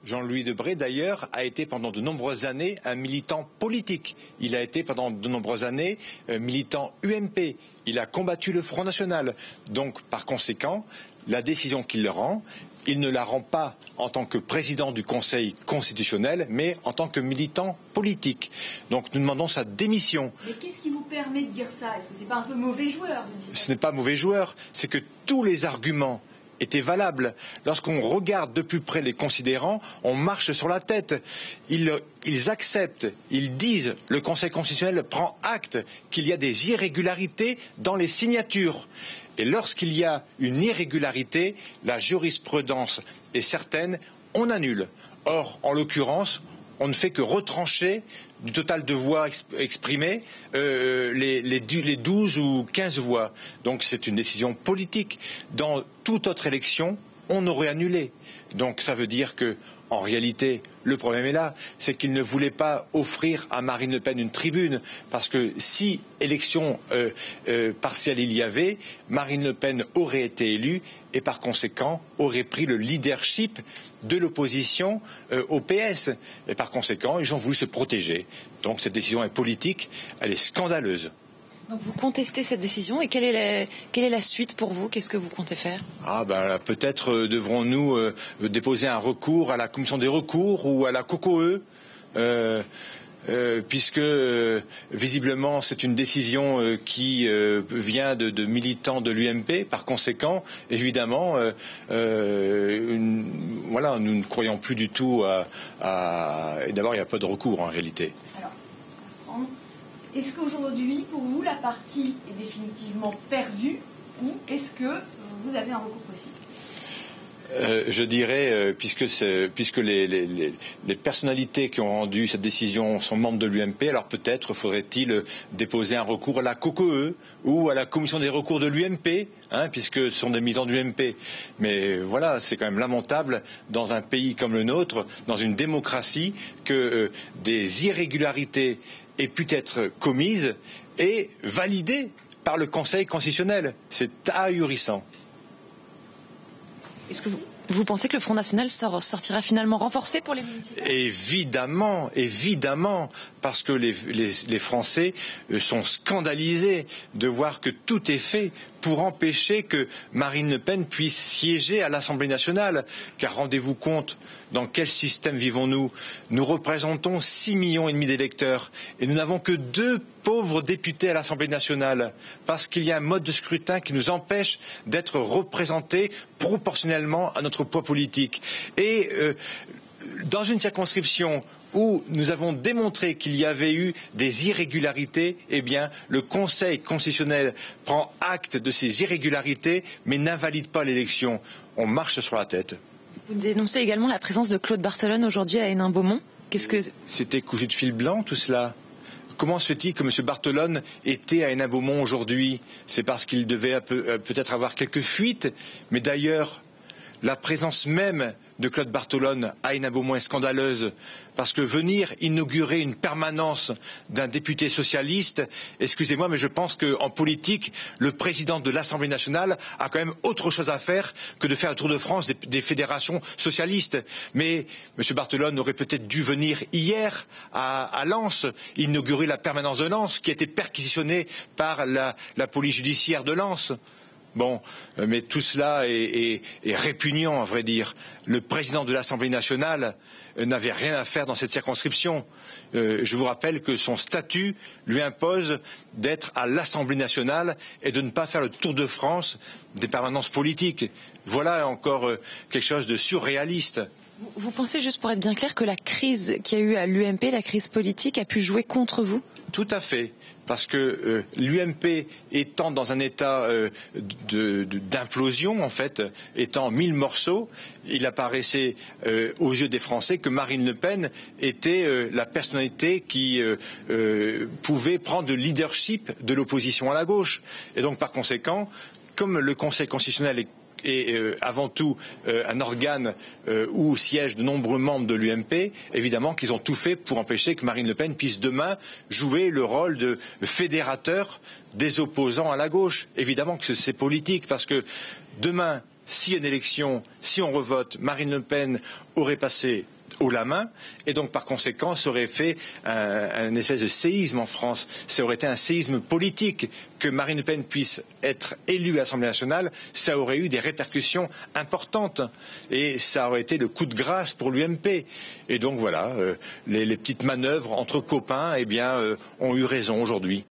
Jean-Louis Debré, d'ailleurs, a été pendant de nombreuses années un militant politique. Il a été pendant de nombreuses années militant UMP. Il a combattu le Front National. Donc, par conséquent, la décision qu'il rend, il ne la rend pas en tant que président du Conseil constitutionnel, mais en tant que militant politique. Donc, nous demandons sa démission. Mais qu'est-ce qui vous permet de dire ça? Est-ce que ce n'est pas un peu mauvais joueur? Ce n'est pas mauvais joueur, c'est que tous les arguments étaient valables. Lorsqu'on regarde de plus près les considérants, on marche sur la tête. Ils acceptent, ils disent, le Conseil constitutionnel prend acte qu'il y a des irrégularités dans les signatures. Et lorsqu'il y a une irrégularité, la jurisprudence est certaine, on annule. Or, en l'occurrence, on ne fait que retrancher du total de voix exprimées les 12 ou 15 voix. Donc c'est une décision politique. Dans toute autre élection, on aurait annulé. Donc ça veut dire que, en réalité, le problème est là, c'est qu'il ne voulait pas offrir à Marine Le Pen une tribune, parce que si élection partielle il y avait, Marine Le Pen aurait été élue et par conséquent aurait pris le leadership de l'opposition au PS. Et par conséquent, ils ont voulu se protéger. Donc cette décision est politique, elle est scandaleuse. Donc vous contestez cette décision et quelle est la suite pour vous? Qu'est-ce que vous comptez faire? Peut-être devrons-nous déposer un recours à la commission des recours ou à la COCOE, puisque visiblement c'est une décision qui vient de militants de l'UMP. Par conséquent, évidemment, nous ne croyons plus du tout et d'abord il n'y a pas de recours en réalité. Est-ce qu'aujourd'hui, pour vous, la partie est définitivement perdue ou est-ce que vous avez un recours possible? Je dirais, puisque les personnalités qui ont rendu cette décision sont membres de l'UMP, alors peut-être faudrait-il déposer un recours à la COCOE ou à la commission des recours de l'UMP, puisque ce sont des militants de l'UMP. Mais voilà, c'est quand même lamentable dans un pays comme le nôtre, dans une démocratie, que des irrégularités aient pu être commises et validées par le Conseil constitutionnel. C'est ahurissant. Est-ce que vous pensez que le Front National sortira finalement renforcé pour les municipales? Évidemment, parce que les Français sont scandalisés de voir que tout est fait pour empêcher que Marine Le Pen puisse siéger à l'Assemblée nationale. Car rendez-vous compte, dans quel système vivons-nous? Nous représentons 6,5 millions d'électeurs et nous n'avons que 2 pauvres députés à l'Assemblée nationale parce qu'il y a un mode de scrutin qui nous empêche d'être représentés proportionnellement à notre poids politique. Et dans une circonscription où nous avons démontré qu'il y avait eu des irrégularités, eh bien, le Conseil constitutionnel prend acte de ces irrégularités, mais n'invalide pas l'élection. On marche sur la tête. Vous dénoncez également la présence de Claude Barthelone aujourd'hui à Hénin-Beaumont. C'était cousu de fil blanc, tout cela. Comment se fait-il que M. Barthelone était à Hénin-Beaumont aujourd'hui? C'est parce qu'il devait peut-être avoir quelques fuites, mais d'ailleurs, la présence même de Claude Barthelone à Hénin-Beaumont est scandaleuse, parce que venir inaugurer une permanence d'un député socialiste, excusez-moi, mais je pense qu'en politique, le président de l'Assemblée nationale a quand même autre chose à faire que de faire le tour de France des fédérations socialistes. Mais M. Barthelone aurait peut-être dû venir hier à Lens, inaugurer la permanence de Lens, qui a été perquisitionnée par la police judiciaire de Lens. Bon, mais tout cela est répugnant, à vrai dire. Le président de l'Assemblée nationale n'avait rien à faire dans cette circonscription. Je vous rappelle que son statut lui impose d'être à l'Assemblée nationale et de ne pas faire le tour de France des permanences politiques. Voilà encore quelque chose de surréaliste. Vous pensez, juste pour être bien clair, que la crise qu'il y a eu à l'UMP, la crise politique, a pu jouer contre vous? Tout à fait. Parce que l'UMP étant dans un état d'implosion, en fait, étant en 1000 morceaux, il apparaissait aux yeux des Français que Marine Le Pen était la personnalité qui pouvait prendre le leadership de l'opposition à la gauche. Et donc, par conséquent, comme le Conseil constitutionnel est avant tout un organe où siègent de nombreux membres de l'UMP, évidemment qu'ils ont tout fait pour empêcher que Marine Le Pen puisse demain jouer le rôle de fédérateur des opposants à la gauche. Évidemment que c'est politique, parce que demain, si une élection, si on revote, Marine Le Pen aurait passé haut la main, et donc par conséquent ça aurait fait un espèce de séisme en France. Ça aurait été un séisme politique. Que Marine Le Pen puisse être élue à l'Assemblée nationale, ça aurait eu des répercussions importantes et ça aurait été le coup de grâce pour l'UMP. Et donc voilà, les petites manœuvres entre copains, eh bien, ont eu raison aujourd'hui.